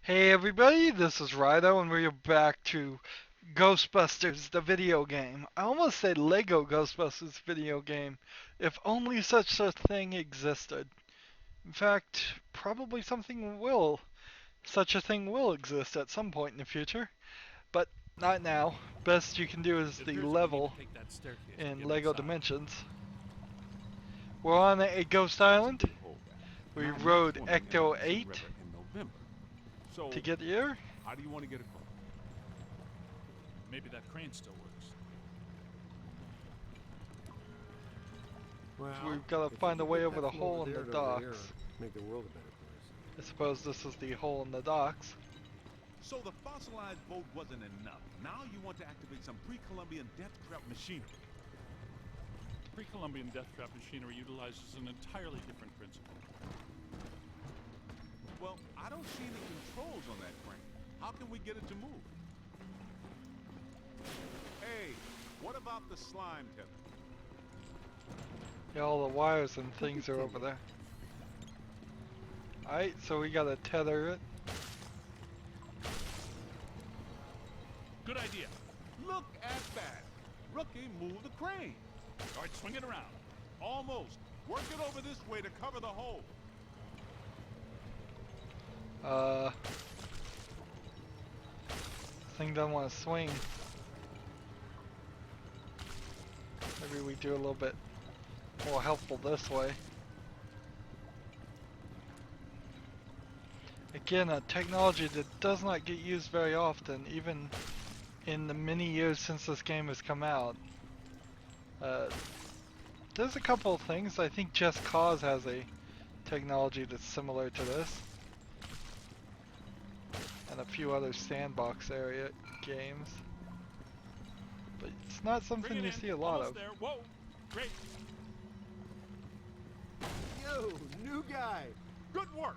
Hey everybody, this is Rydo and we're back to Ghostbusters, the video game. I almost said Lego Ghostbusters video game, if only such a thing existed. In fact, probably such a thing will exist at some point in the future, but not now. Best you can do is It the appears that we need to level take that staircase to in get Lego inside. Dimensions. We're on a ghost That's a island. good holdback. And We I'm not rode swimming in the Ecto Hudson 8 River in November. So, to get here. how do you want to get across? Maybe that crane still works. Well, We've got to if find we a can way get over that the from hole over in the there to over here, docks. make the world a better place. I suppose this is the hole in the docks. So the fossilized boat wasn't enough. Now you want to activate some pre-Columbian death trap machinery. Pre-Columbian death trap machinery utilizes an entirely different principle. Well, I don't see any controls on that crane. How can we get it to move? Hey, what about the slime tether? Yeah, all the wires and things are over there. Alright, so we gotta tether it. Good idea. Look at that. Rookie moved the crane. All right, swing it around. Almost. Work it over this way to cover the hole. Thing doesn't want to swing. Maybe we do a little bit more helpful this way. Again, a technology that does not get used very often, even in the many years since this game has come out. There's a couple of things. I think Just Cause has a technology that's similar to this. And a few other sandbox area games. But it's not something you see a lot Almost of. there. Whoa, great. Yo, new guy! Good work.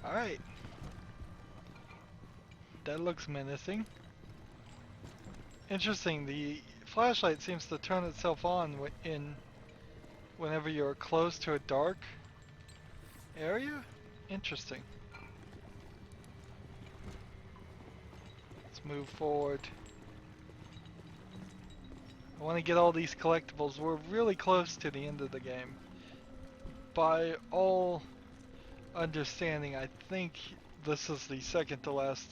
Alright. That looks menacing. Interesting, the flashlight seems to turn itself on whenever you're close to a dark area? Interesting. Let's move forward. I want to get all these collectibles. We're really close to the end of the game. By all understanding, I think this is the second to last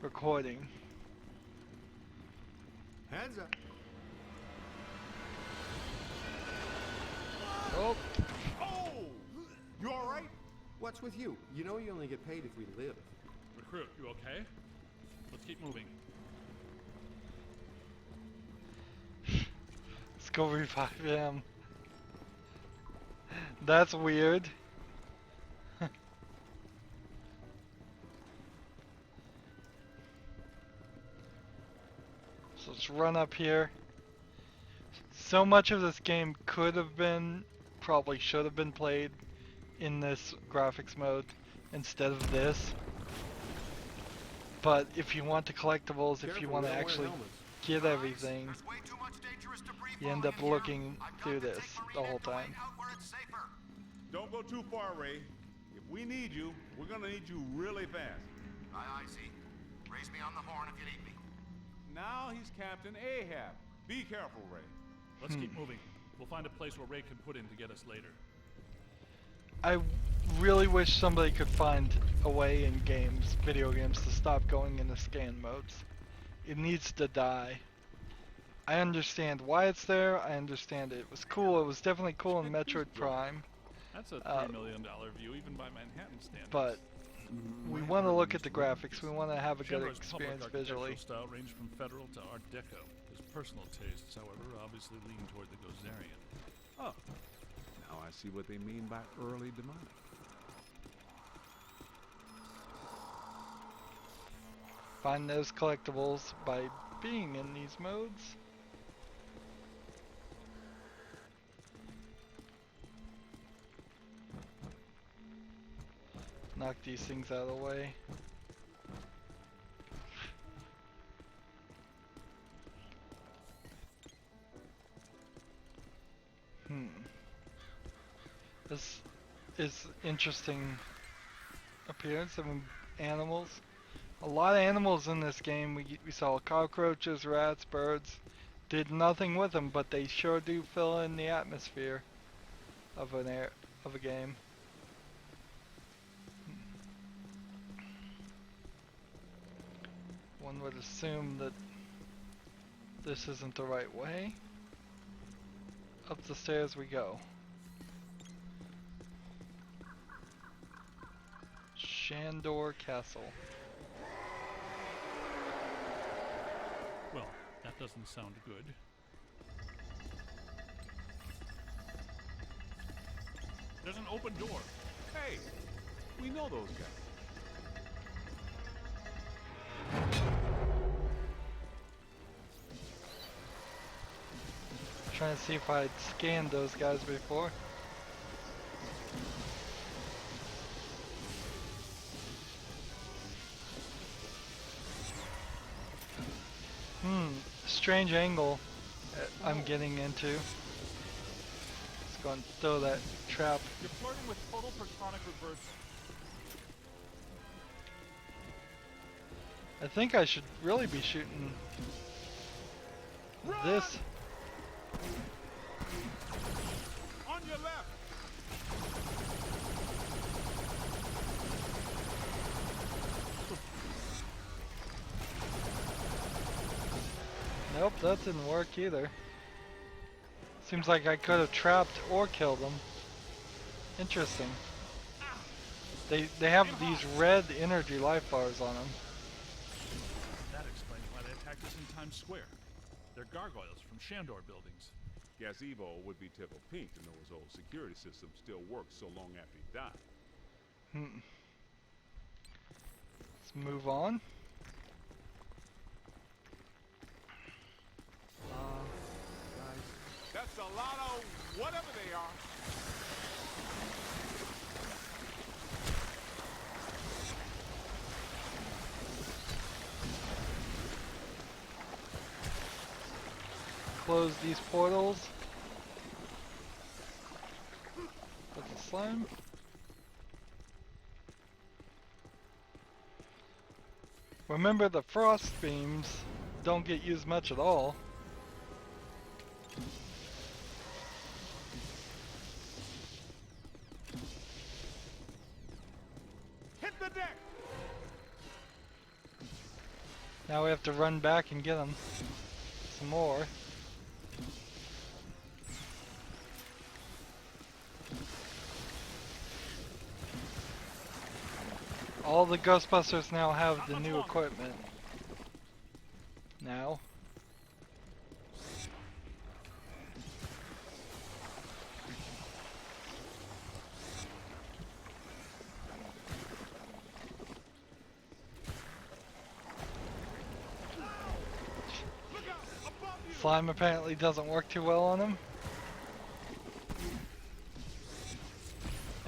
recording. Hands up! Oh, Oh! You all right? What's with you? You know you only get paid if we live. Recruit, you okay? Let's keep moving. let's go revive him. That's weird. So let's run up here. So much of this game could have been, probably should have been played in this graphics mode instead of this. But if you want the collectibles, if you want to actually get everything, you end up looking through this the whole time. Don't go too far, Ray. If we need you, we're gonna need you really fast. Aye, see. Raise me on the horn if you need me. Now he's Captain Ahab. Be careful, Ray. Let's keep moving. We'll find a place where Ray can put in to get us later. I really wish somebody could find a way in games, video games, to stop going into scan modes. It needs to die. I understand why it's there, I understand it was cool, it was definitely cool in Metroid Prime, That's a $3 million view, even by Manhattan standards. but we want to look at the graphics, we want to have a good Shandor's experience public visually. architectural style ranged from Federal to Art Deco. His personal tastes, however, obviously lean toward the Gozerian. Oh, now I see what they mean by early demonic. Find those collectibles by being in these modes. Knock these things out of the way. This is interesting appearance of animals. A lot of animals in this game. We saw cockroaches, rats, birds. Did nothing with them, but they sure do fill in the atmosphere of of a game. One would assume that this isn't the right way. Up the stairs we go. Shandor Castle. Well, that doesn't sound good. There's an open door. Hey, we know those guys. Trying to see if I'd scanned those guys before. Strange angle I'm getting into. Let's go and throw that trap. You're flirting with total protonic reverse. I think I should really be shooting this. On your left. Nope, that didn't work either. Seems like I could have trapped or killed them. Interesting. They have these red energy life bars on them. That explains why they attacked us in Times Square. They're gargoyles from Shandor buildings. Gazebo would be tickled pink to know his old security system still works so long after he died. Let's move on. That's a lot of whatever they are. Close these portals. Put the slime. Remember, the frost beams don't get used much at all. Hit the deck. Now we have to run back and get them. Some more. All the Ghostbusters now have the new equipment. Now. Slime apparently doesn't work too well on him.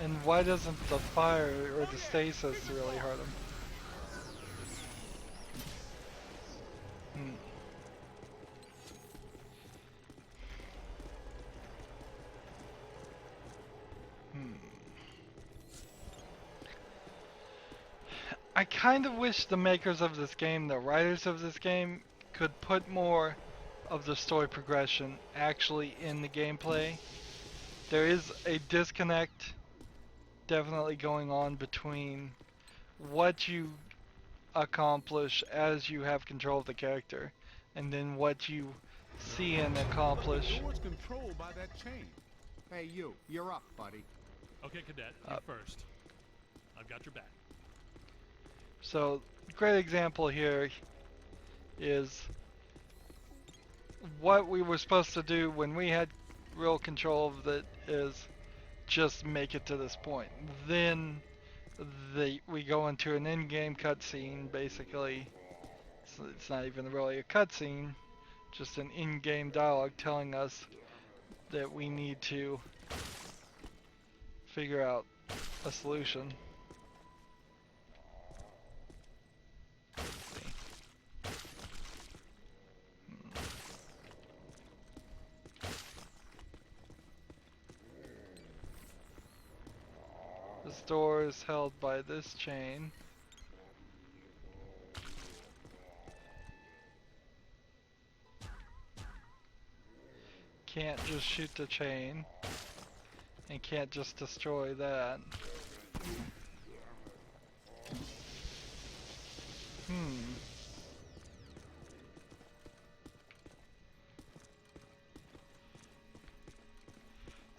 And why doesn't the fire or the stasis really hurt him? I kind of wish the makers of this game, the writers of this game, could put more of the story progression actually in the gameplay. There is a disconnect definitely going on between what you accomplish as you have control of the character and then what you see and accomplish. The door's controlled by that chain. Hey, you're up, buddy. Okay, Cadet, you first. I've got your back. So, great example here is what we were supposed to do when we had real control of it is just make it to this point. Then we go into an in-game cutscene, basically. So it's not even really a cutscene, just an in-game dialogue telling us that we need to figure out a solution. door is held by this chain. Can't just shoot the chain. And can't just destroy that.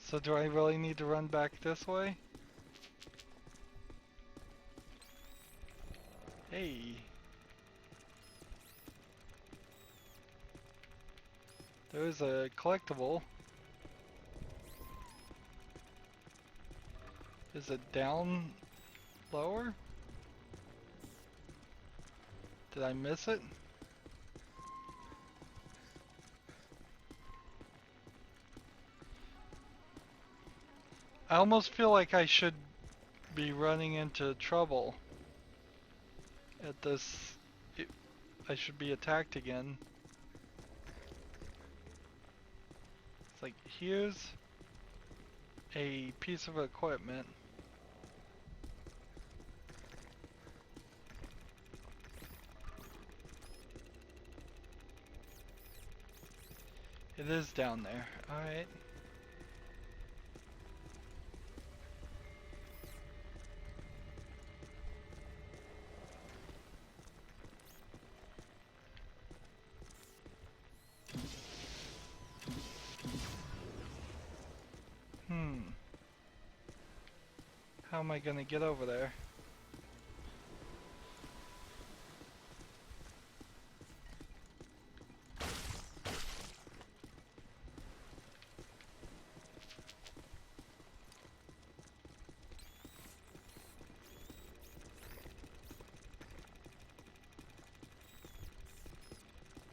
So do I really need to run back this way? Hey. There's a collectible. Is it down lower? Did I miss it? I almost feel like I should be running into trouble at this. I should be attacked again. It's like, here's a piece of equipment. It is down there. Alright. How am I gonna get over there?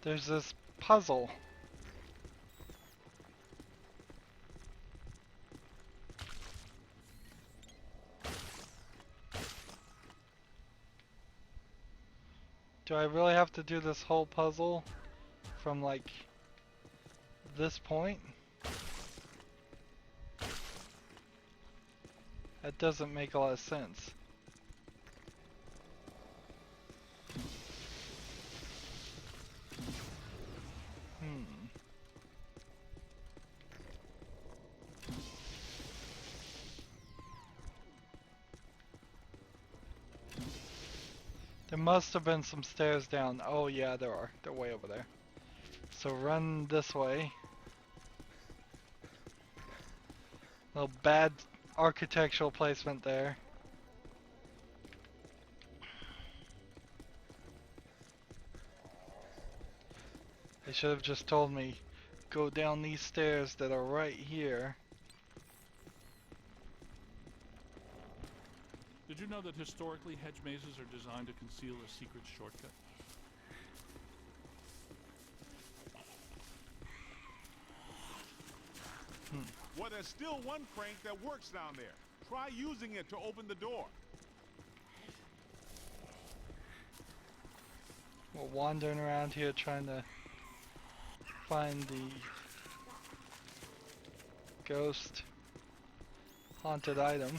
There's this puzzle. Do I really have to do this whole puzzle from like this point? That doesn't make a lot of sense. There must have been some stairs down. Oh yeah, there are. They're way over there. So run this way. Little bad architectural placement there. They should have just told me, go down these stairs that are right here. Did you know that historically hedge mazes are designed to conceal a secret shortcut? Well, there's still one crank that works down there. Try using it to open the door. We're wandering around here trying to find the ghost haunted item.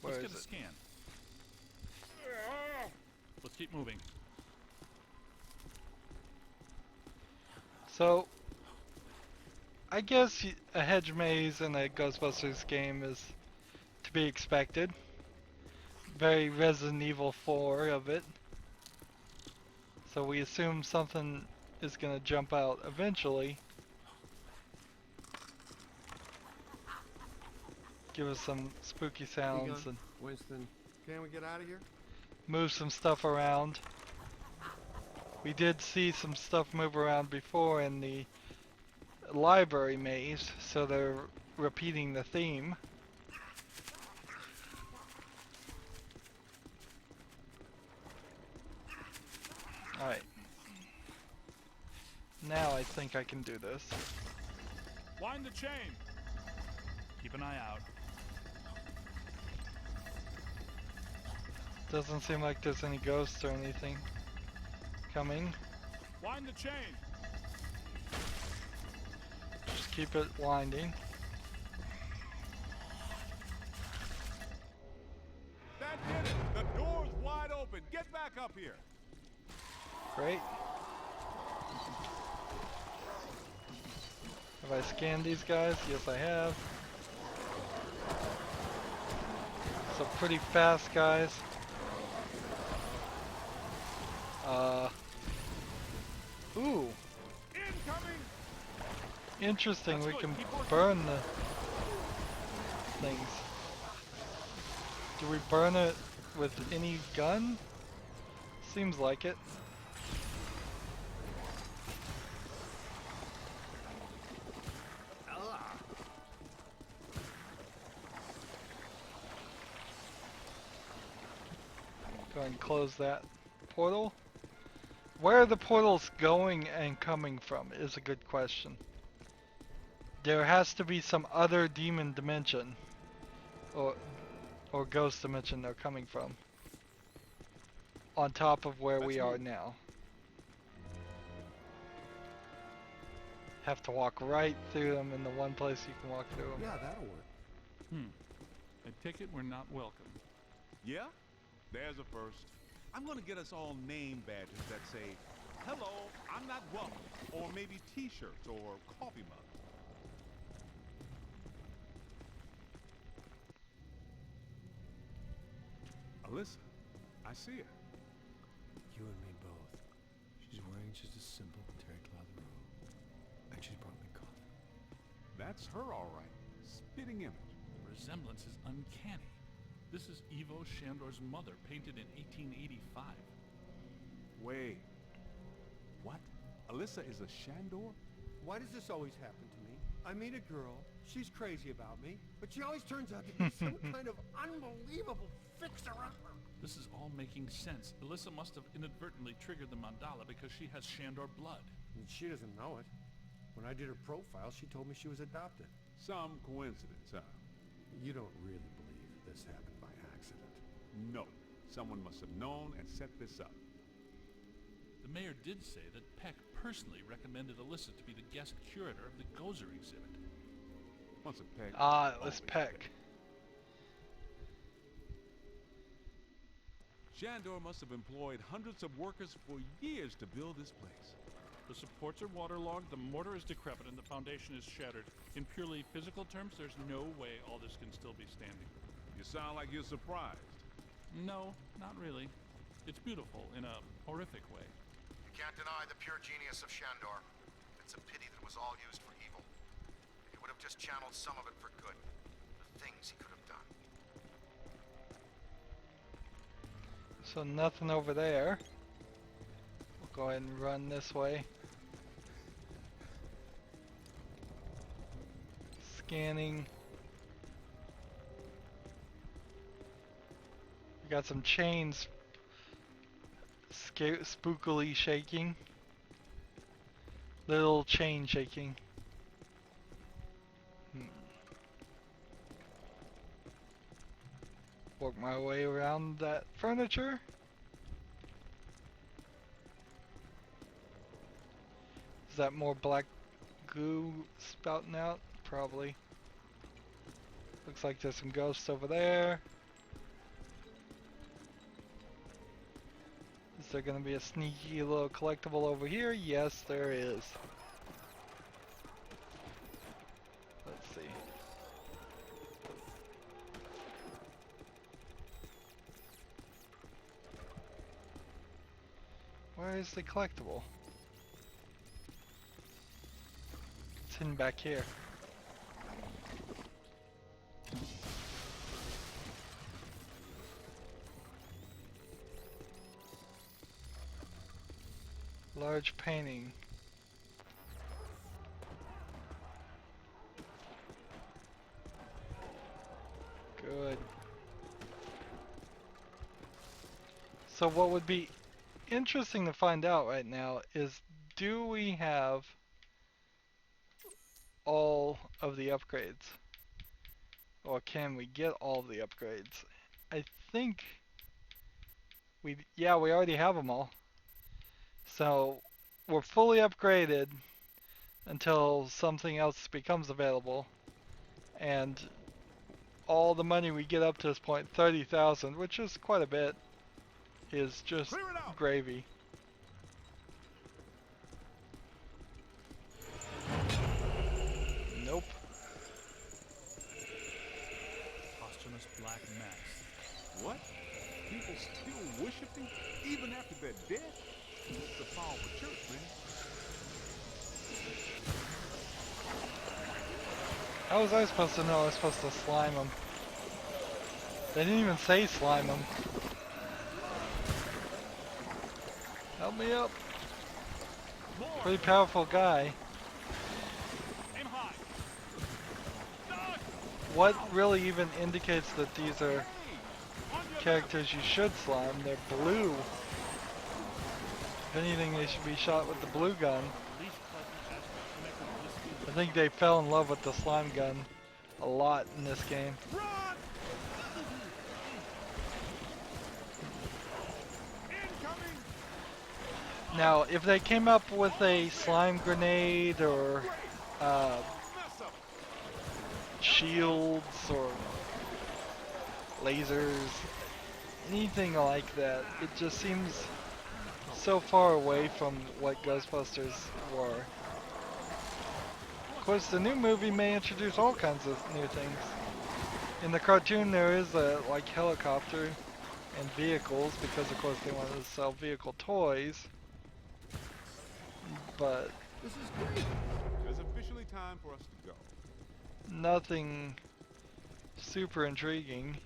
Where Let's is get a it? scan. Let's keep moving. So, I guess a hedge maze in a Ghostbusters game is to be expected. Very Resident Evil 4 of it. So we assume something is gonna jump out eventually. Give us some spooky sounds and Winston, can we get out of here? move some stuff around. We did see some stuff move around before in the library maze, so they're repeating the theme. Alright. Now I think I can do this. Wind the chain. Keep an eye out. Doesn't seem like there's any ghosts or anything coming. Wind the chain. keep it winding. That did it! The door's wide open! Get back up here! Great. Have I scanned these guys? Yes, I have. So pretty fast, guys. Ooh. Incoming! Interesting, we That's can good. Keep working. burn the things. Do we burn it with any gun? Seems like it. Go ahead and close that portal. Where are the portals going and coming from is a good question. There has to be some other demon dimension or ghost dimension they're coming from on top of where we are now. Have to walk right through them in the one place you can walk through them. Yeah, that'll work. I take it we're not welcome. Yeah? There's a first. I'm gonna get us all name badges that say, "Hello, I'm not welcome," or maybe t-shirts or coffee mugs. Alyssa, I see her. You and me both. She's wearing just a simple terry cloth robe. And she's brought me coffee. That's her, all right. Spitting image. The resemblance is uncanny. This is Ivo Shandor's mother, painted in 1885. Wait. What? Alyssa is a Shandor? Why does this always happen to me? I meet a girl, she's crazy about me, but she always turns out to be some kind of unbelievable fixer-upper. This is all making sense. Alyssa must have inadvertently triggered the mandala because she has Shandor blood. And she doesn't know it. When I did her profile, she told me she was adopted. Some coincidence, huh? You don't really believe this happened by accident. No. Someone must have known and set this up. The mayor did say that Peck personally recommended Alyssa to be the guest curator of the Gozer exhibit. Once a Peck. Ah, it was always Peck. Shandor must have employed hundreds of workers for years to build this place. The supports are waterlogged, the mortar is decrepit, and the foundation is shattered. In purely physical terms, there's no way all this can still be standing. You sound like you're surprised. No, not really. It's beautiful in a horrific way. You can't deny the pure genius of Shandor. It's a pity that it was all used for evil. He would have just channeled some of it for good. The things he could have done. So nothing over there. We'll go ahead and run this way. Scanning. We got some chains spookily shaking. Little chain shaking. Work my way around that furniture. Is that more black goo spouting out? Probably. Looks like there's some ghosts over there. Is there gonna be a sneaky little collectible over here? Yes, there is. Let's see. Where is the collectible? It's hidden back here. Large painting. Good. So what would be interesting to find out right now is, do we have all of the upgrades? Or can we get all of the upgrades? I think we already have them all. So we're fully upgraded until something else becomes available. And all the money we get up to this point, 30,000, which is quite a bit, is just Clear it out. gravy. Nope. Posthumous black mass. What? People still worshiping even after they're dead? It's a powerful church, man. How was I supposed to know I was supposed to slime them? They didn't even say slime them. Help me up. Pretty powerful guy. Aim high. Dodge! What really even indicates that these are characters you should slime? They're blue. If anything, they should be shot with the blue gun. Least pleasant aspect connected with this game. I think they fell in love with the slime gun a lot in this game. Run! Incoming! Now, if they came up with a slime grenade or Mess up! shields or lasers, anything like that, it just seems so far away from what Ghostbusters were. Of course, the new movie may introduce all kinds of new things. In the cartoon, there is a like helicopter and vehicles because, of course, they wanted to sell vehicle toys. But This is great. It's officially time for us to go. nothing super intriguing.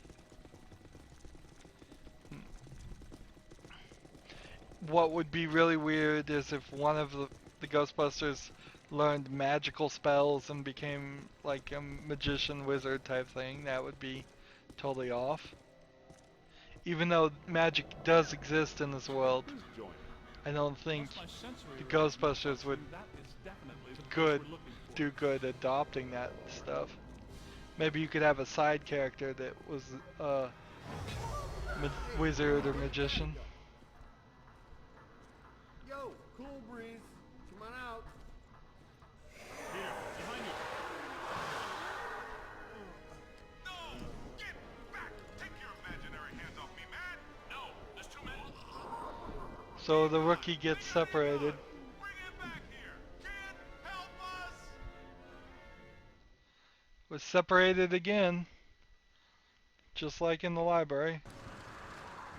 What would be really weird is if one of the Ghostbusters learned magical spells and became like a magician wizard type thing. That would be totally off. Even though magic does exist in this world, Please join me. I don't think Once my sensory the readings Ghostbusters would that is definitely the good place we're looking for. do good adopting that stuff. Maybe you could have a side character that was a wizard or magician. Yo, cool breeze. Come on out. Here, behind you. No! Get back! Take your imaginary hands off me, man! No, there's too many. So the rookie gets separated. Bring it back here! Kid, help us! Was separated again. Just like in the library.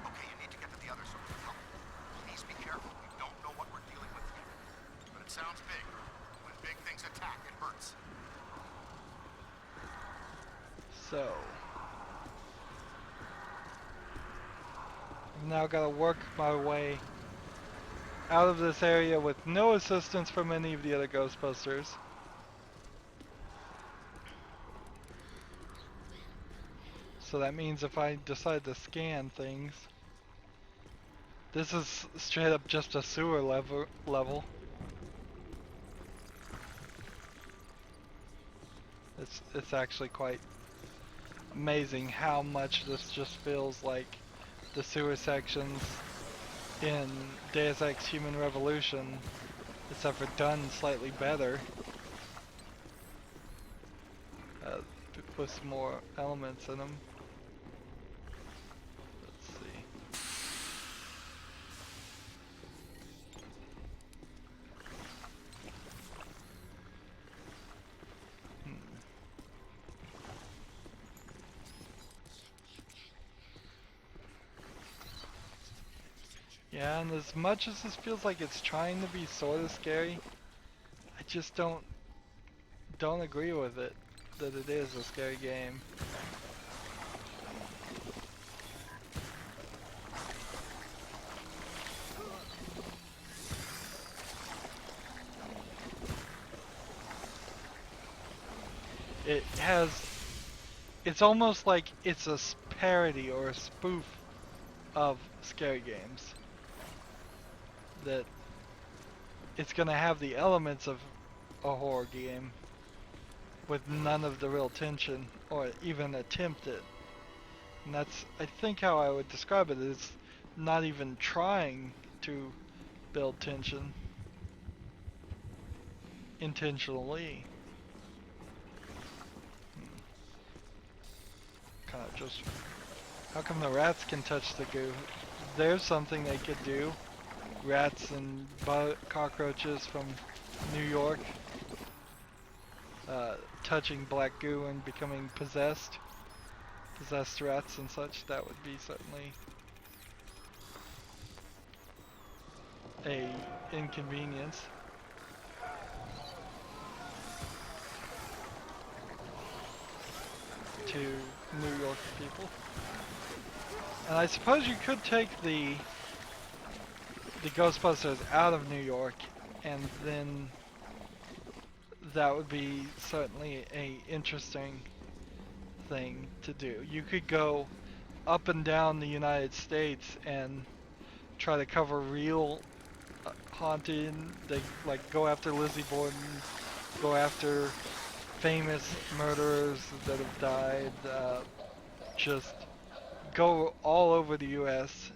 Okay, you need to get to the other side. Now, please be careful. We don't know what we're dealing with here. But it sounds big. When big things attack, it hurts. So I've now got to work my way out of this area with no assistance from any of the other Ghostbusters. So that means if I decide to scan things, this is straight up just a sewer level. It's actually quite amazing how much this just feels like the sewer sections in Deus Ex Human Revolution, except for done slightly better. With some more elements in them. Let's see. Yeah, and as much as this feels like it's trying to be sort of scary, I just don't agree with it, that it is a scary game. It's almost like it's a parody or a spoof of scary games. That it's gonna have the elements of a horror game with none of the real tension or even attempt it. And that's, I think, how I would describe it, is not even trying to build tension. intentionally. Kind of just, how come the rats can touch the goo? There's something they could do. Rats and cockroaches from New York touching black goo and becoming possessed rats and such. That would be certainly a inconvenience. To New York people. And I suppose you could take the Ghostbusters out of New York, and then that would be certainly a interesting thing to do. You could go up and down the United States and try to cover real haunted, they like go after Lizzie Borden, go after famous murderers that have died, just go all over the US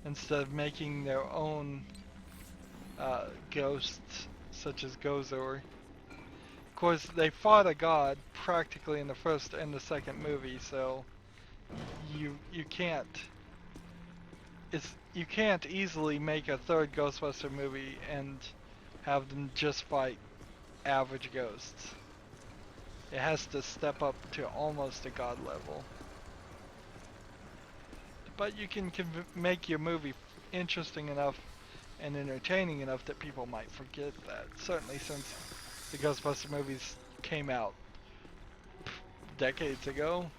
instead of making their own ghosts such as Gozor. Of course, they fought a god practically in the first and the second movie, so you can't easily make a third Ghostbuster movie and have them just fight average ghosts. It has to step up to almost a god level. But you can make your movie interesting enough and entertaining enough that people might forget that. Certainly since the Ghostbuster movies came out decades ago.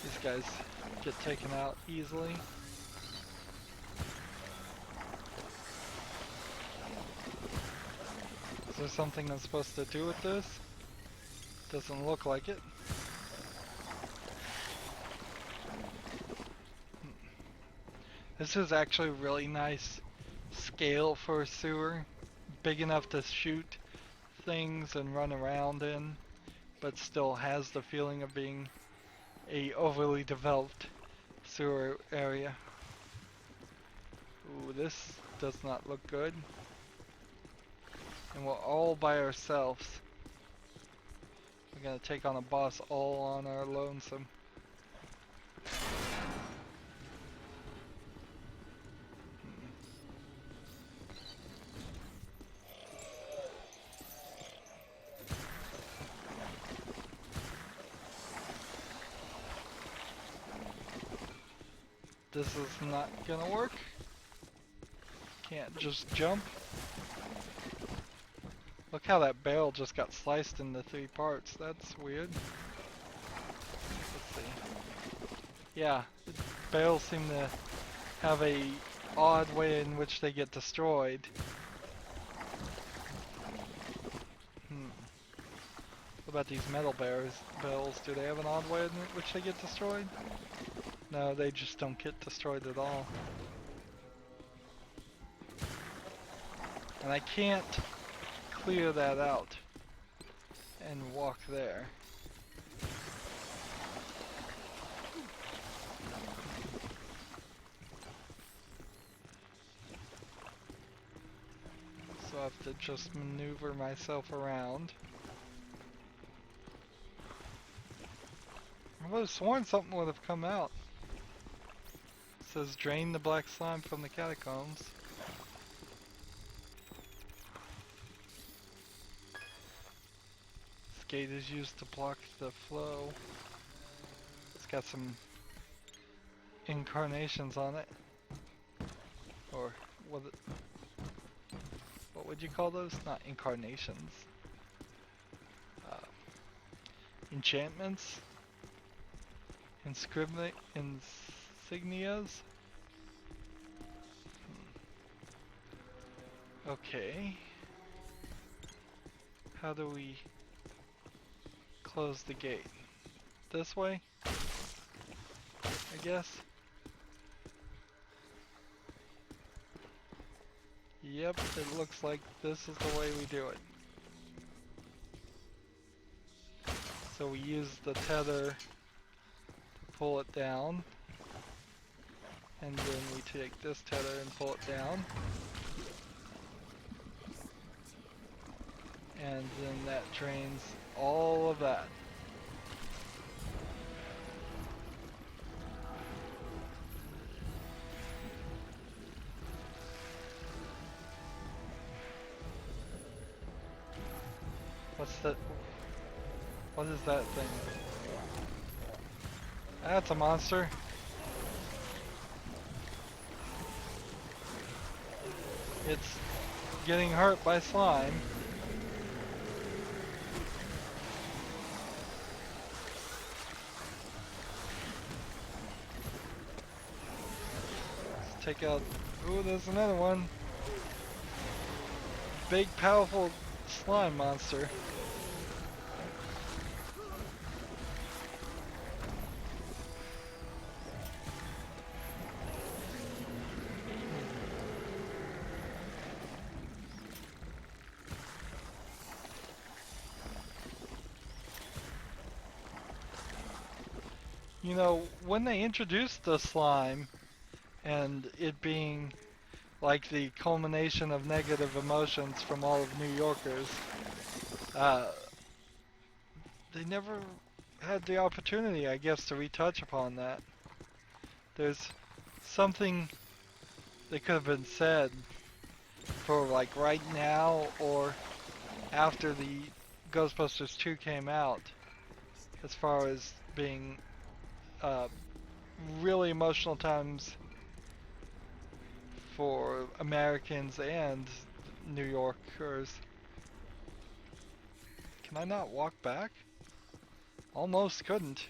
These guys get taken out easily. Is there something I'm supposed to do with this? Doesn't look like it. This is actually a really nice scale for a sewer. Big enough to shoot things and run around in, but still has the feeling of being a overly developed sewer area. Ooh, this does not look good. And we're all by ourselves. We're gonna take on a boss all on our lonesome. This is not gonna work. Can't just jump. Look how that barrel just got sliced into 3 parts. That's weird. Let's see. Yeah, barrels seem to have a odd way in which they get destroyed. What about these metal barrels? Do they have an odd way in which they get destroyed? No, they just don't get destroyed at all. And I can't clear that out and walk there. So I have to just maneuver myself around. I would have sworn something would have come out. It says drain the black slime from the catacombs. This gate is used to block the flow. It's got some incarnations on it. Or what would you call those? Not incarnations. Enchantments? Insignias? Okay. How do we close the gate? This way? I guess? Yep, it looks like this is the way we do it. So we use the tether to pull it down. And then we take this tether and pull it down. And then that drains all of that. What's that? What is that thing? That's a monster. It's getting hurt by slime. Let's take out... Ooh, there's another one. Big, powerful slime monster. You know, when they introduced the slime and it being like the culmination of negative emotions from all of New Yorkers, they never had the opportunity, I guess, to retouch upon that. There's something that could have been said for like right now or after the Ghostbusters 2 came out, as far as being really emotional times for Americans and New Yorkers. Can I not walk back? Almost couldn't.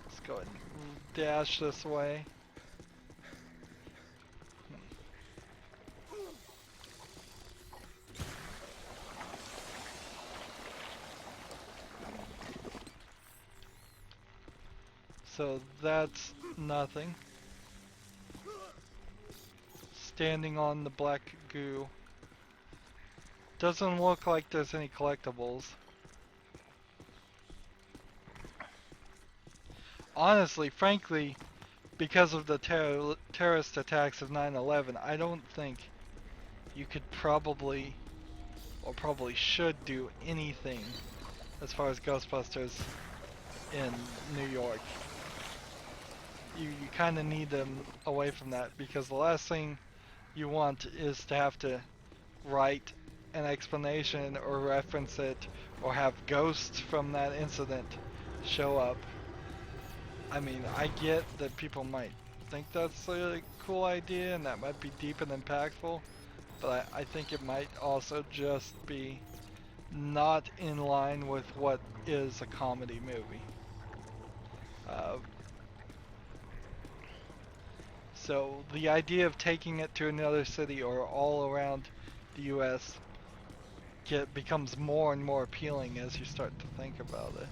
Let's go ahead and dash this way. So that's nothing. Standing on the black goo. Doesn't look like there's any collectibles. Honestly, frankly, because of the terrorist attacks of 9/11, I don't think you could probably, or probably should do anything as far as Ghostbusters in New York. You kind of need them away from that, because the last thing you want is to have to write an explanation or reference it or have ghosts from that incident show up. I mean, I get that people might think that's a cool idea and that might be deep and impactful, but I think it might also just be not in line with what is a comedy movie. So the idea of taking it to another city or all around the US becomes more and more appealing as you start to think about it.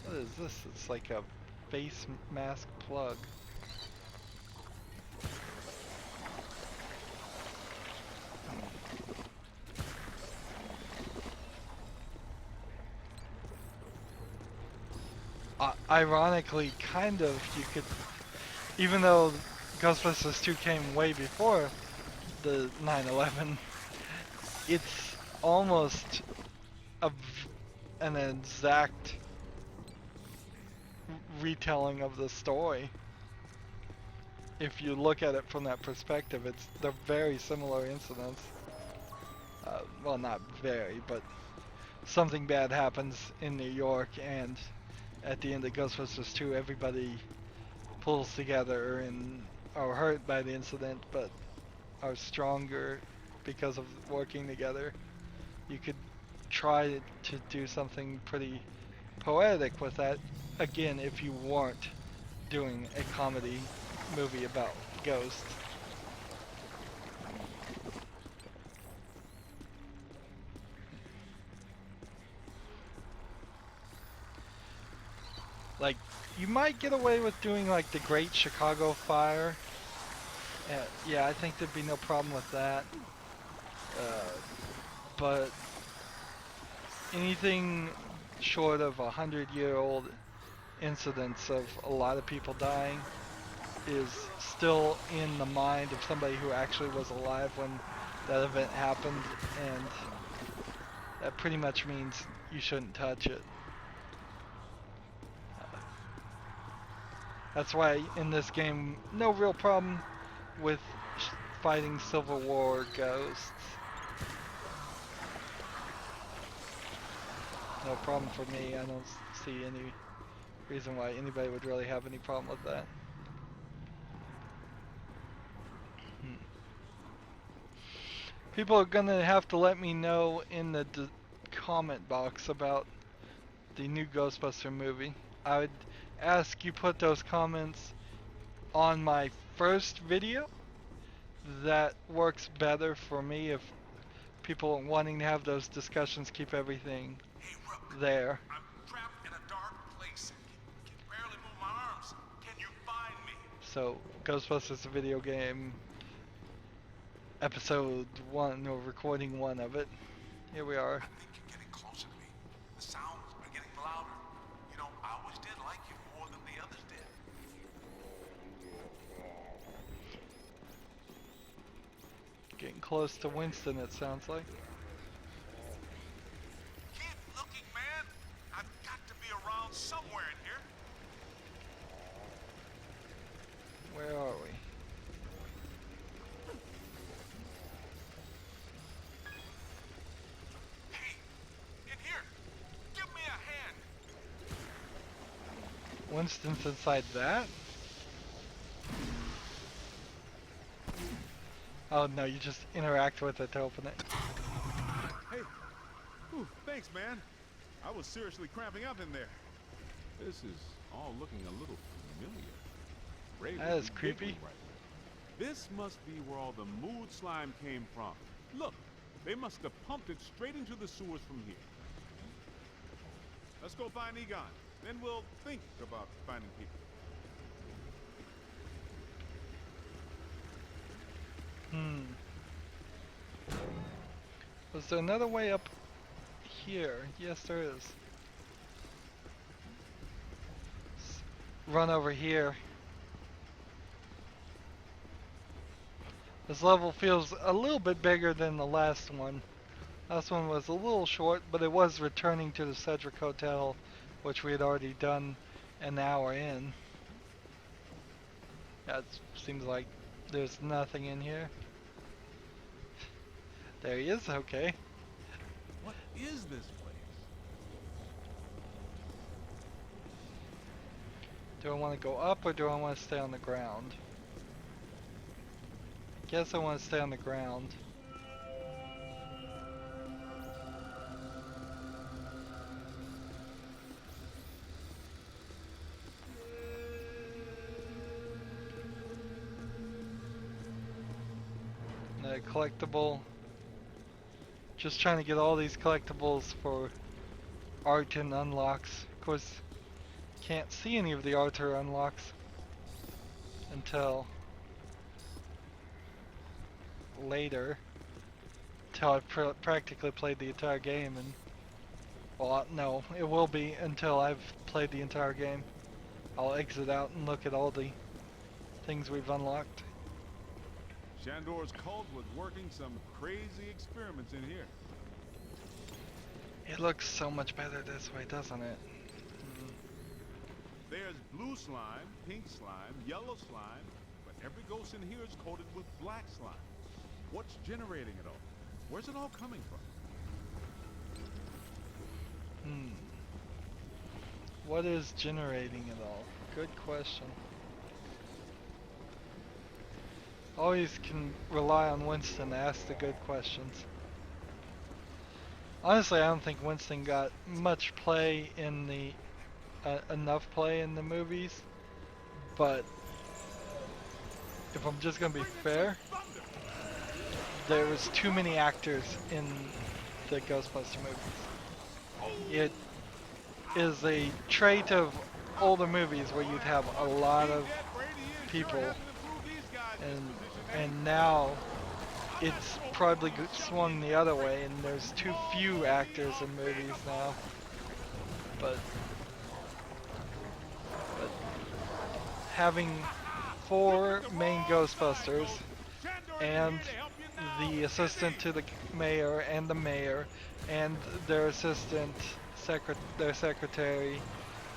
What is this? It's like a face mask plug. Ironically, kind of, you could, even though Ghostbusters 2 came way before the 9/11, it's almost an exact retelling of the story. If you look at it from that perspective, they're very similar incidents. Well, not very, but something bad happens in New York, and at the end of Ghostbusters 2, everybody pulls together and are hurt by the incident, but are stronger because of working together. You could try to do something pretty poetic with that, again, if you weren't doing a comedy movie about ghosts. Like, you might get away with doing like the Great Chicago Fire. Yeah, I think there'd be no problem with that. But anything short of 100-year-old incidents of a lot of people dying is still in the mind of somebody who actually was alive when that event happened, and that pretty much means you shouldn't touch it. That's why in this game, no real problem with fighting Civil War ghosts. No problem for me. I don't see any reason why anybody would really have any problem with that. People are gonna have to let me know in the comment box about the new Ghostbuster movie. I would ask you put those comments on my first video. That works better for me if people wanting to have those discussions keep everything there. I'm trapped in a dark place. Can barely move my arms. Can you find me? So, Ghostbusters the video game, episode 1, or recording 1 of it. Here we are. I think you're getting closer to me. The sounds are getting louder. You know, I always did like you more than the others did. Getting close to Winston, it sounds like. Keep looking, man. I've got to be around somewhere in here. Where are we? Hey, in here. Give me a hand. Winston's inside that? Oh no, you just interact with it to open it. Hey. Whew, thanks, man. I was seriously cramping up in there. This is all looking a little familiar. Ray That would is be creepy. giggling right now. This must be where all the mood slime came from. Look, they must have pumped it straight into the sewers from here. Let's go find Egon. Then we'll think about finding people. Was there another way up here? Yes, there is. Run over here. This level feels a little bit bigger than the last one. Last one was a little short, but it was returning to the Cedric Hotel, which we had already done an hour in. Yeah, it seems like there's nothing in here. There he is, okay. What is this place? Do I want to go up or do I want to stay on the ground? Guess I want to stay on the ground. Collectible. Just trying to get all these collectibles for art and unlocks. Of course, can't see any of the art or unlocks until later. Until I've practically played the entire game, and well, no, it will be until I've played the entire game. I'll exit out and look at all the things we've unlocked. Shandor's cult was working some crazy experiments in here. It looks so much better this way, doesn't it? There's blue slime, pink slime, yellow slime, but every ghost in here is coated with black slime. What's generating it all? Where's it all coming from? What is generating it all? Good question. Always can rely on Winston to ask the good questions. Honestly, I don't think Winston got much play in the enough play in the movies, but if I'm just gonna be fair, there was too many actors in the Ghostbuster movies. It is a trait of older movies where you'd have a lot of people, and now it's probably swung the other way, and there's too few actors in movies now. But having 4 main Ghostbusters and the assistant to the mayor and the mayor and their assistant, their secretary,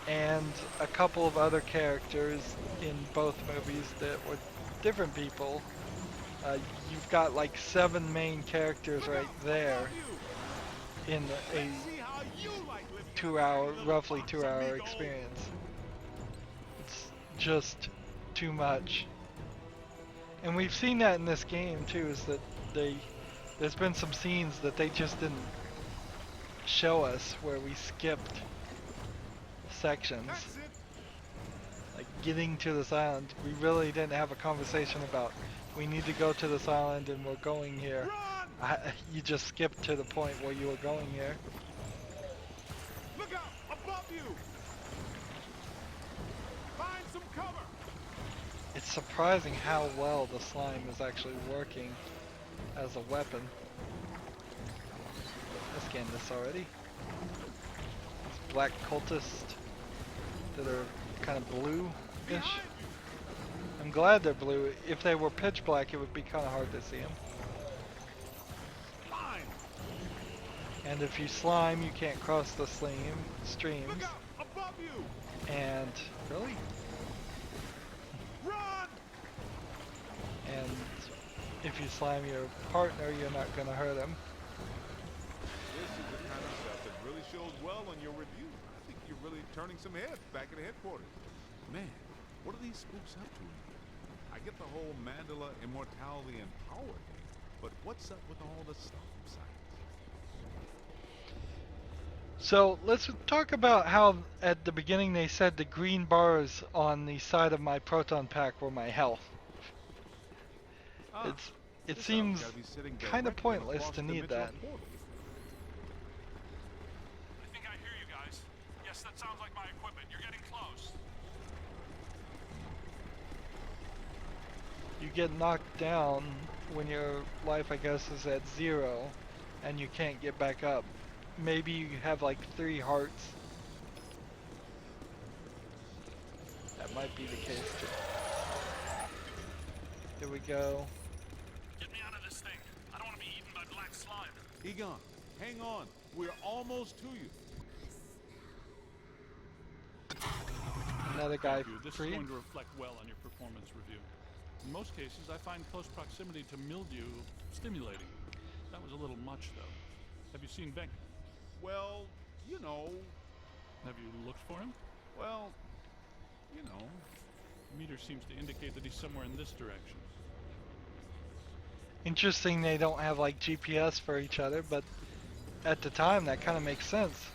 and a couple of other characters in both movies that were different people. You've got like 7 main characters right there in a 2-hour, roughly 2-hour experience. It's just too much. And we've seen that in this game too, is that there's been some scenes that they just didn't show us where we skipped sections. Like getting to this island, we really didn't have a conversation about we need to go to this island and we're going here. You just skipped to the point where you were going here. Look out! Above you! Find some cover! It's surprising how well the slime is actually working as a weapon. I scanned this already. These black cultists that are kind of blue-ish. I'm glad they're blue. If they were pitch black, it would be kind of hard to see them. And if you slime, you can't cross the streams. Look out! Above you! And really? Run! And if you slime your partner, you're not gonna hurt him. This is the kind of stuff that really shows well on your review. I think you're really turning some heads back at the headquarters. Man, what are these spooks up to? I get the whole Mandela immortality and power thing, but what's up with all the stuff science? So let's talk about how at the beginning they said the green bars on the side of my proton pack were my health. It seems kind of pointless to need that. I think I hear you guys. Yes, that sounds like my equipment. You're getting close. You get knocked down when your life, I guess, is at 0 and you can't get back up. Maybe you have like 3 hearts. That might be the case too. Here we go. Get me out of this thing. I don't want to be eaten by black slime. Egon, hang on. We're almost to you. Another guy This is free. going to reflect well on your performance review. In most cases, I find close proximity to mildew stimulating. That was a little much, though. Have you seen Venk? Well, you know. Have you looked for him? Well, you know. The meter seems to indicate that he's somewhere in this direction. Interesting they don't have like GPS for each other, but at the time that kind of makes sense.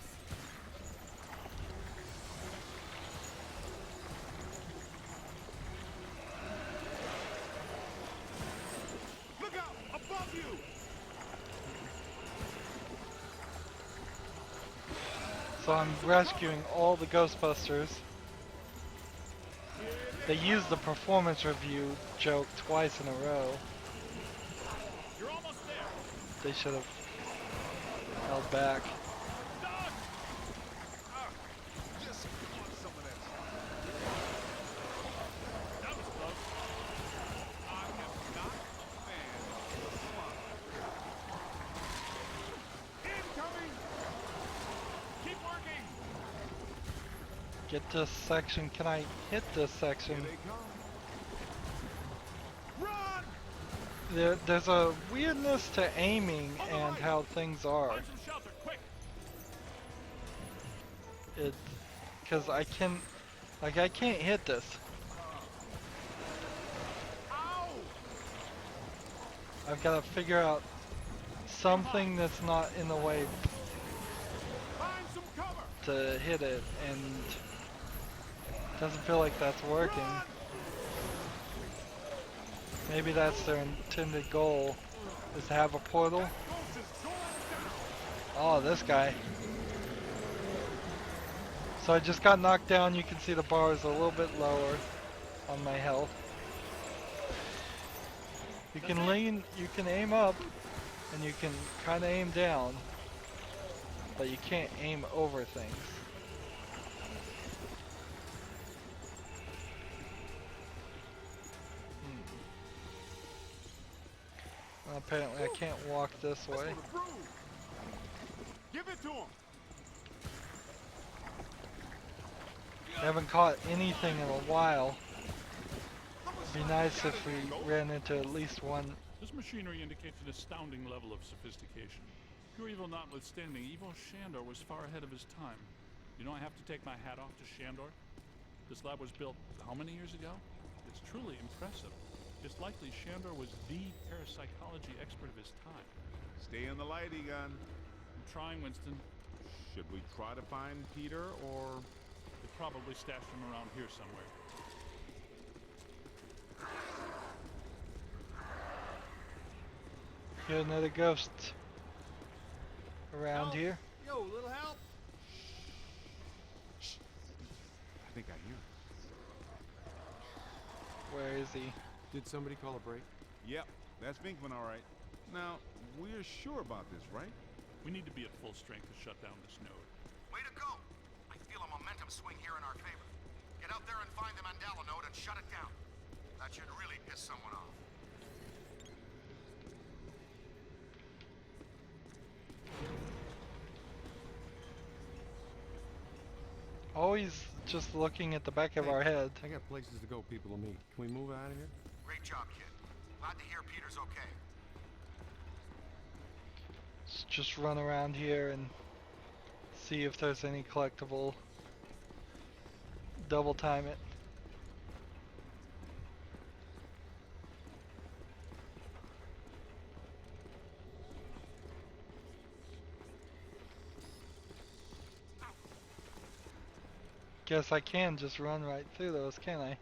Look out! Above you! So I'm rescuing all the Ghostbusters. They used the performance review joke twice in a row. You're almost there. They should have held back. Just want some of that stuff. That was close. I am not a fan of slime. Incoming! Keep working. Get this section. Can I hit this section? Here they come. Run! There's a weirdness to aiming and how things are. Find some shelter, quick. Because I can't hit this. Ow! I've got to figure out something that's not in the way Find some cover! to hit it, and it doesn't feel like that's working. Run! Maybe that's their intended goal, is to have a portal. Ghost is going down! Oh, this guy. So I just got knocked down. You can see the bars a little bit lower on my health. You can lean, you can aim up, and you can kind of aim down, but you can't aim over things. Well, apparently I can't walk this way. Give it to him. I haven't caught anything in a while. It'd be nice if we ran into at least one. This machinery indicates an astounding level of sophistication. Pure evil notwithstanding, evil Shandor was far ahead of his time. You know, I have to take my hat off to Shandor. This lab was built how many years ago? It's truly impressive. It's likely Shandor was the parapsychology expert of his time. Stay in the light, Egon. I'm trying, Winston. Should we try to find Peter, or... They probably stashed him around here somewhere. Hear another ghost around Help. here. Yo, little help. Shh. I think I hear him. Where is he? Did somebody call a break? Yep, that's Vinkman, all right. Now, we're sure about this, right? We need to be at full strength to shut down this node. Way to go! I feel a momentum swing here in our favor. Get out there and find the Mandela node and shut it down. That should really piss someone off. Always just looking at the back of our head. I got places to go, people to meet. Can we move out of here? Great job, kid. Glad to hear Peter's okay. Let's just run around here and see if there's any collectible. Double time it. Guess I can just run right through those, can I?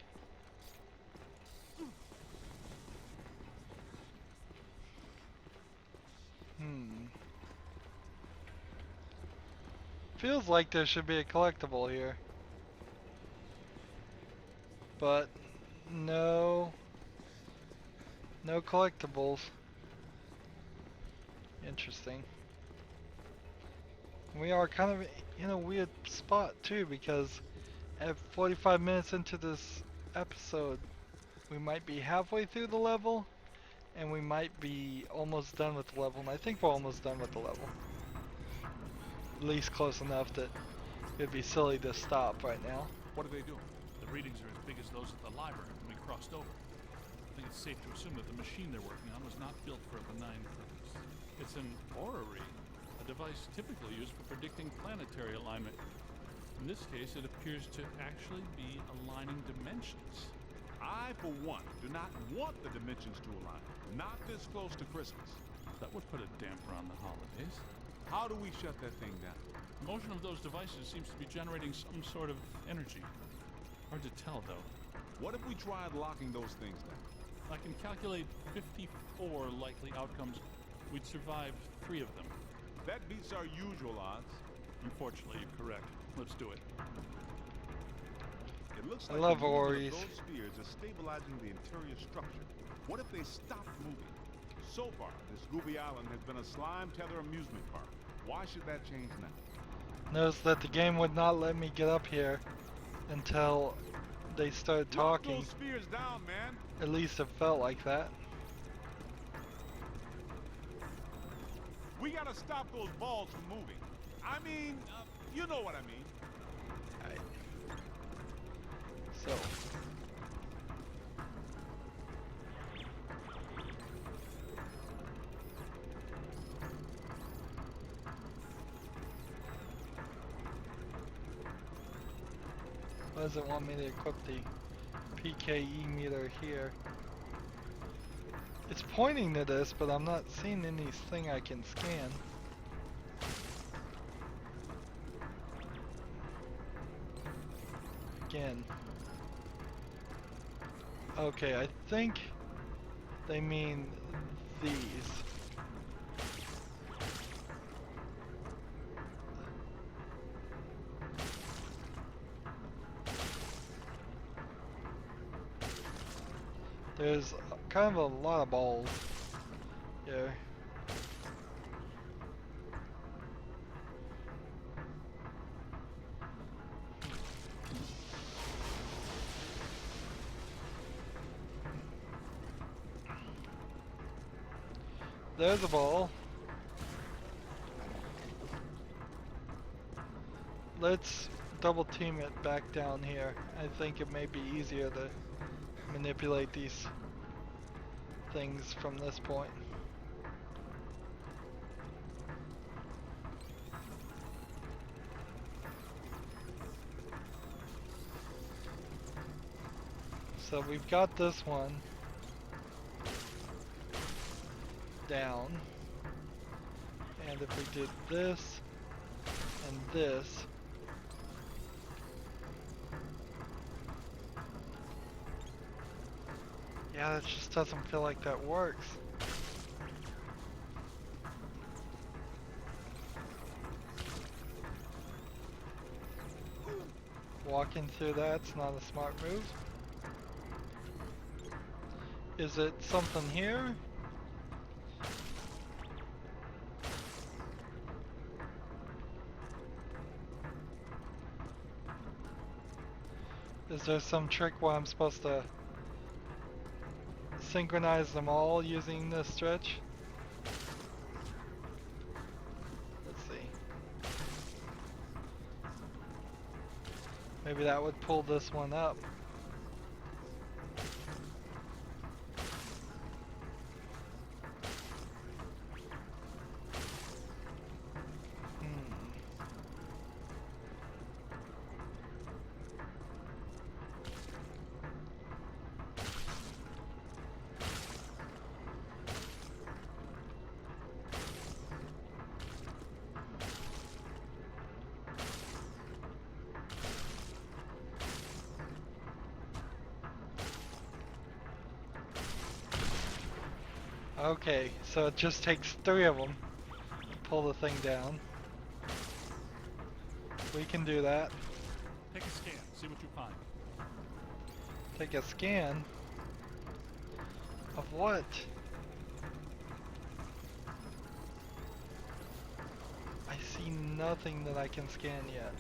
Feels like there should be a collectible here. But no. No collectibles. Interesting. We are kind of in a weird spot too, because at 45 minutes into this episode, we might be halfway through the level, and we might be almost done with the level, and I think we're almost done with the level. At least close enough that it'd be silly to stop right now. What are they doing? The readings are as big as those at the library when we crossed over. I think it's safe to assume that the machine they're working on was not built for a benign purpose. It's an orrery, a device typically used for predicting planetary alignment. In this case, it appears to actually be aligning dimensions. I, for one, do not want the dimensions to align. Not this close to Christmas. That would put a damper on the holidays. How do we shut that thing down? The motion of those devices seems to be generating some sort of energy. Hard to tell, though. What if we tried locking those things down? I can calculate 54 likely outcomes. We'd survive 3 of them. That beats our usual odds. Unfortunately, you're correct. Let's do it. It looks I like love the movement Oris. of those spheres are stabilizing the interior structure. What if they stopped moving? So far, this Gooby Island has been a slime tether amusement park. Why should that change now? Notice that the game would not let me get up here until they started Lock talking. those spheres down, man. At least it felt like that. We gotta stop those balls from moving. I mean, you know what I mean. So. Why does it want me to equip the PKE meter here? It's pointing to this, but I'm not seeing anything I can scan. Again. Okay, I think they mean these. There's kind of a lot of balls here. There's a ball. Let's double team it back down here. I think it may be easier to manipulate these things from this point. So we've got this one down, and if we did this and this, yeah, that just doesn't feel like that works. Walking through that's not a smart move. Is it something here? Is there some trick where I'm supposed to synchronize them all using this stretch? Let's see. Maybe that would pull this one up. Okay, so it just takes 3 of them to pull the thing down. We can do that. Take a scan, see what you find. Take a scan? Of what? I see nothing that I can scan yet.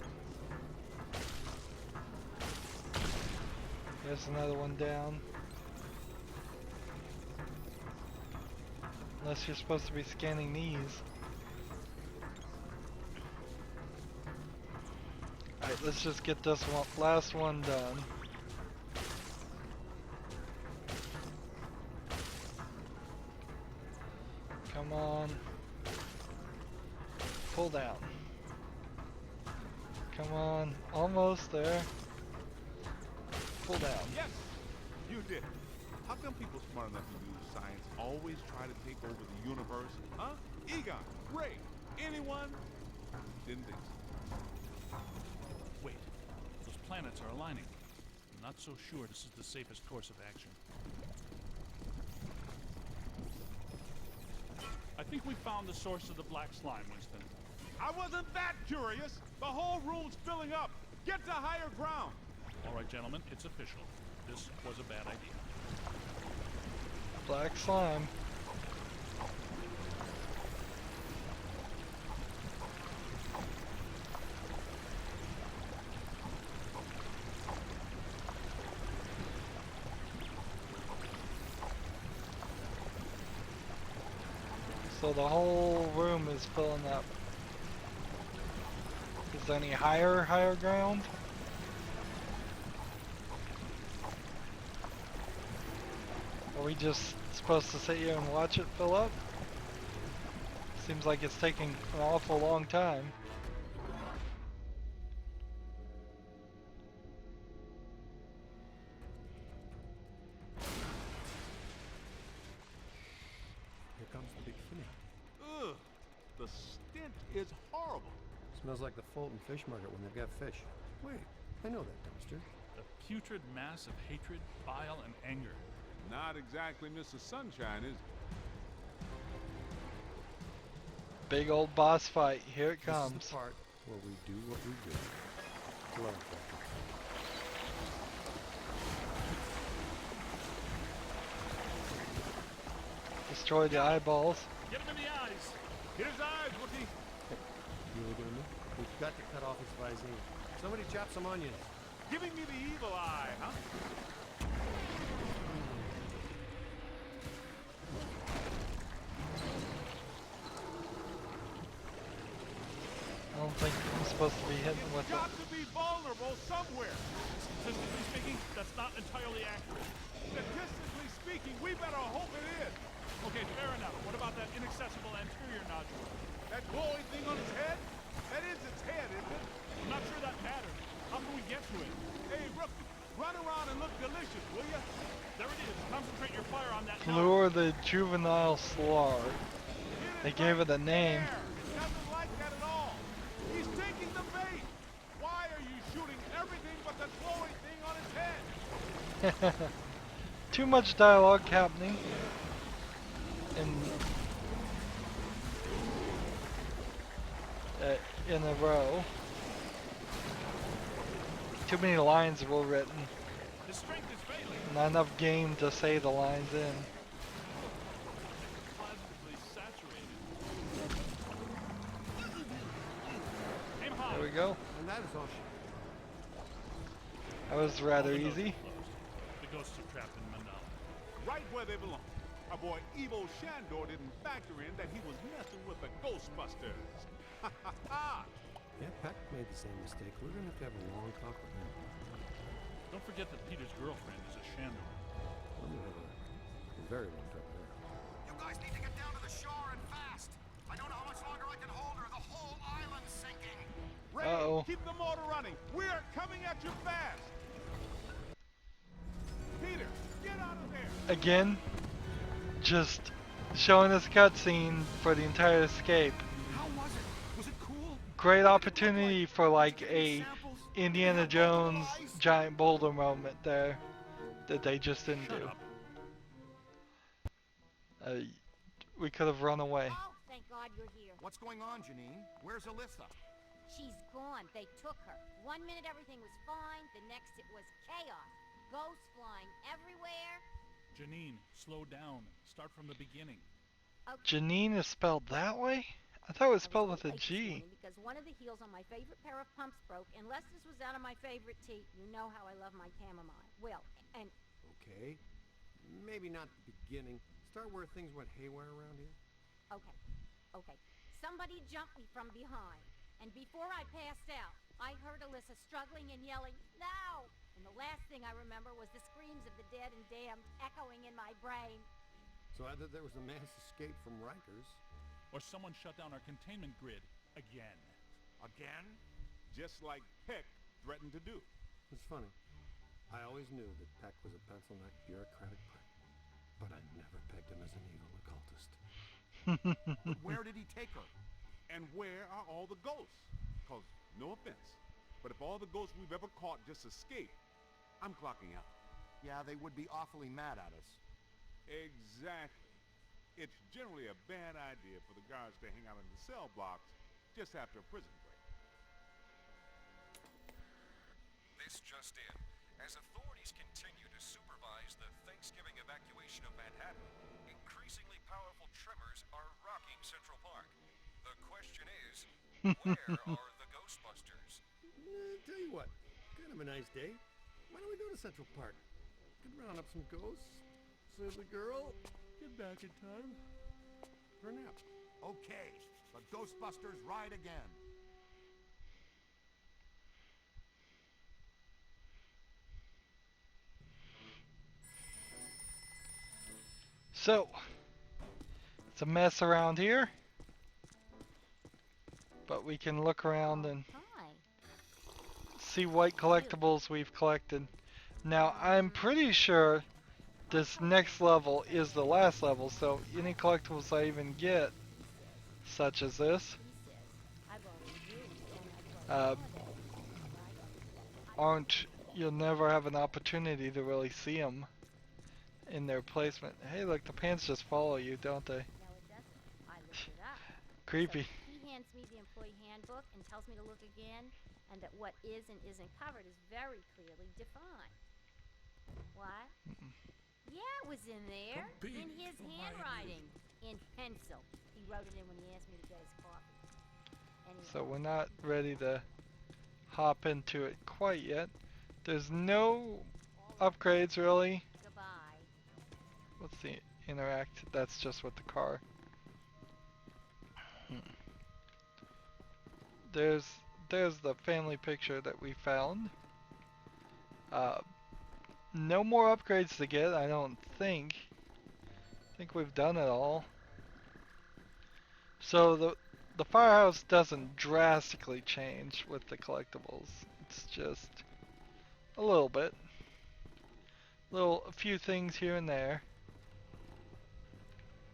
There's another one down. Unless you're supposed to be scanning these. Alright, let's just get this one, last one done. Come on. Pull down. Come on, almost there. Pull down. Yes, you did. How come people smart enough to use science always try to take over the universe? Huh? Egon, Ray, anyone? Didn't think so. Wait, those planets are aligning. I'm not so sure this is the safest course of action. I think we found the source of the black slime, Winston. I wasn't that curious. The whole room's filling up. Get to higher ground. All right, gentlemen, it's official. This was a bad idea. Black slime. So the whole room is filling up. Is there any higher ground? Are we just supposed to sit here and watch it fill up? Seems like it's taking an awful long time. Here comes the big finish. Ugh, the stench is horrible. Smells like the Fulton Fish Market when they've got fish. Wait, I know that dumpster. A putrid mass of hatred, bile, and anger. Not exactly Mrs. Sunshine, is it? Big old boss fight. Here it This is comes. the part where we do what we do. Glove factory. Destroy the eyeballs. Get him in the eyes. Hit his eyes, Wookie. You doing me? We've got to cut off his visine. Somebody chop some onions. Giving me the evil eye, huh? I don't think I'm supposed to be hitting with You've it. got to be vulnerable somewhere. Statistically speaking, that's not entirely accurate. Statistically speaking, we better hope it is. Okay, fair enough. What about that inaccessible anterior nodule? That glowing thing on his head? That is its head, isn't it? I'm not sure that matters. How can we get to it? Hey, Rookie, run around and look delicious, will ya? There it is. Concentrate your fire on that Lure the juvenile slug. They gave it a name. There. It doesn't like that at all. He's taking the bait. Why are you shooting everything but the glowing thing on his head? Too much dialogue happening. In a row. Too many lines were written. The strength is failing. Not enough game to say the lines in. Positively saturated. Aim high. There we go. And that is all she... That was rather easy. The ghosts are trapped in Manila. Right where they belong. Our boy Evil Shandor didn't factor in that he was messing with the Ghostbusters. Ha ha ha! Yeah, Peck made the same mistake. We're gonna have a long talk with him. Don't forget that Peter's girlfriend is a Shandor. We're gonna have a very long talk with her. You guys need to get down to the shore and fast. I don't know how much longer I can hold her. The whole island's sinking. Ray, Uh-oh. keep the motor running. We're coming at you fast. Peter, get out of there. Again, just showing us cutscene for the entire escape. How was it? Was it cool? Great opportunity for like a Indiana Jones giant boulder moment there that they just didn't Shut do. up. We could have run away. Oh, thank God you're here. What's going on, Janine? Where's Alyssa? She's gone. They took her. 1 minute everything was fine, the next it was chaos. Ghosts flying everywhere. Janine, slow down. Start from the beginning. Okay. Janine is spelled that way? I thought it was spelled with a late this G. morning because one of the heels on my favorite pair of pumps broke, and Lester's was out of my favorite tea. You know how I love my chamomile. Well, and Okay. Maybe not the beginning. Start where things went haywire around here. okay. Somebody jumped me from behind, and before I passed out, I heard Alyssa struggling and yelling, "No!" And the last thing I remember was the screams of the dead and damned echoing in my brain. So either there was a mass escape from Rikers. Or someone shut down our containment grid again. Again? Just like Peck threatened to do. It's funny. I always knew that Peck was a pencil-neck bureaucratic prick, but I never pegged him as an evil occultist. But where did he take her? And where are all the ghosts? Cause, no offense, but if all the ghosts we've ever caught just escaped, I'm clocking out. Yeah, they would be awfully mad at us. Exactly. It's generally a bad idea for the guards to hang out in the cell blocks just after a prison break. This just in. As authorities continue to supervise the Thanksgiving evacuation of Manhattan, increasingly powerful tremors are rocking Central Park. The question is, where are the Ghostbusters? Tell you what, kind of a nice day. Why don't we go to Central Park? Could round up some ghosts, save the girl, get back in time for a nap. Okay, the Ghostbusters ride again. So, it's a mess around here, but we can look around and Hi. see what collectibles we've collected. Now, I'm pretty sure this next level is the last level, so any collectibles I even get, such as this, you'll never have an opportunity to really see them in their placement. Hey, look, the pants just follow you, don't they? No, it doesn't. I looked it up. Creepy. So he hands me the employee handbook and tells me to look again, and that what is and isn't covered is very clearly defined. What? Yeah, it was in there. Pete, In his remind me. handwriting. In pencil. He wrote it in when he asked me to get his coffee. Anyway. So we're not ready to hop into it quite yet. There's no upgrades really. Goodbye. What's the interact? That's just with the car. There's the family picture that we found. Uh, no more upgrades to get, I don't think. I think we've done it all. So the firehouse doesn't drastically change with the collectibles. It's just a little bit. A few things here and there.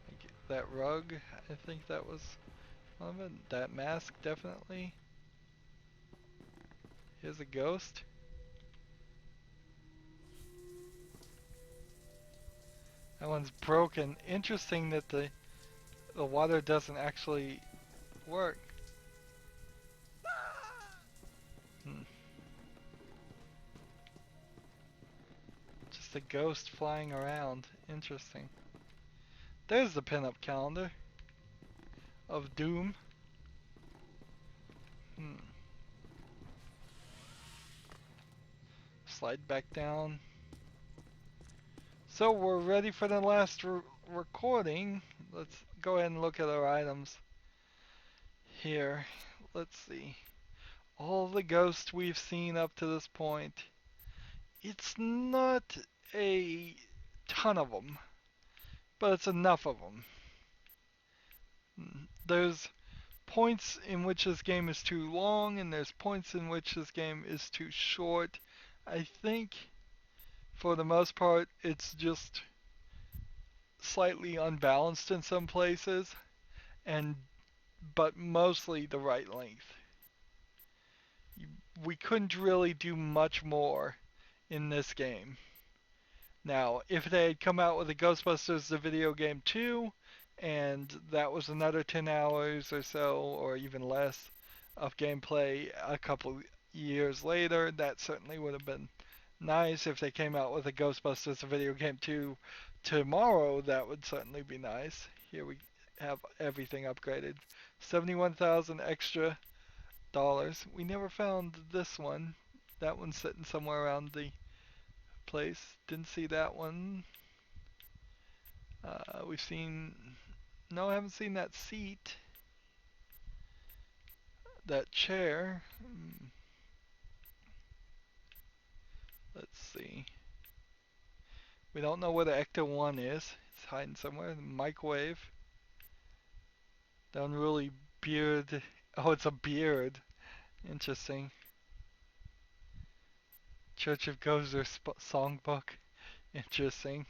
Like that rug, I think that was one of it. That mask, definitely. Here's a ghost. That one's broken. Interesting that the water doesn't actually work. Just a ghost flying around. Interesting. There's the pinup calendar of doom. Slide back down. So we're ready for the last recording. Let's go ahead and look at our items here. Let's see. All the ghosts we've seen up to this point. It's not a ton of them, but it's enough of them. There's points in which this game is too long, and there's points in which this game is too short. I think, for the most part, it's just slightly unbalanced in some places, but mostly the right length. We couldn't really do much more in this game. Now, if they had come out with a Ghostbusters the video game 2, and that was another 10 hours or so, or even less, of gameplay a couple years later, that certainly would have been nice. If they came out with a Ghostbusters the video game 2 tomorrow, that would certainly be nice. Here we have everything upgraded. 71,000 extra dollars. We never found this one. That one's sitting somewhere around the place. Didn't see that one. We've seen... No, I haven't seen that seat. That chair. Let's see. We don't know where the Ecto 1 is. It's hiding somewhere. The microwave. The unruly beard. Oh, it's a beard. Interesting. Church of Gozer songbook. Interesting.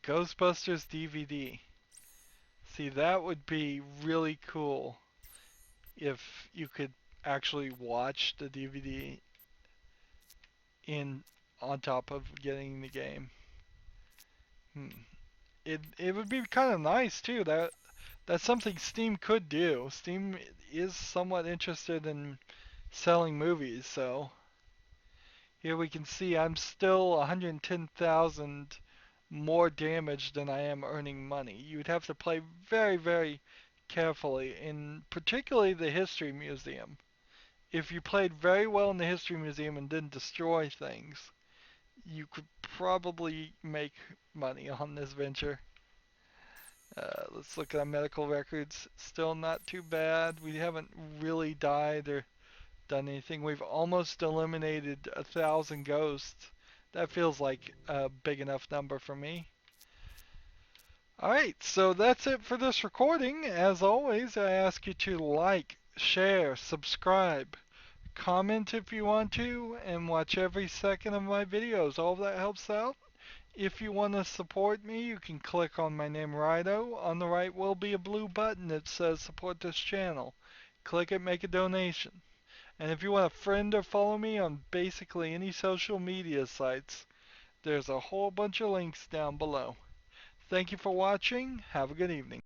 Ghostbusters DVD. See, that would be really cool if you could actually watch the DVD on top of getting the game. It would be kind of nice too. That's something Steam could do. Steam is somewhat interested in selling movies, so here we can see I'm still 110,000 more damage than I am earning money. You'd have to play very, very carefully, in particularly the History Museum. If you played very well in the History Museum and didn't destroy things, you could probably make money on this venture. Let's look at our medical records. Still not too bad. We haven't really died or done anything. We've almost eliminated 1,000 ghosts. That feels like a big enough number for me. Alright, so that's it for this recording. As always, I ask you to like, share, subscribe, comment if you want to, and watch every second of my videos. All of that helps out. If you want to support me, you can click on my name, Rydo. On the right will be a blue button that says support this channel. Click it, make a donation. And if you want to friend or follow me on basically any social media sites, there's a whole bunch of links down below. Thank you for watching. Have a good evening.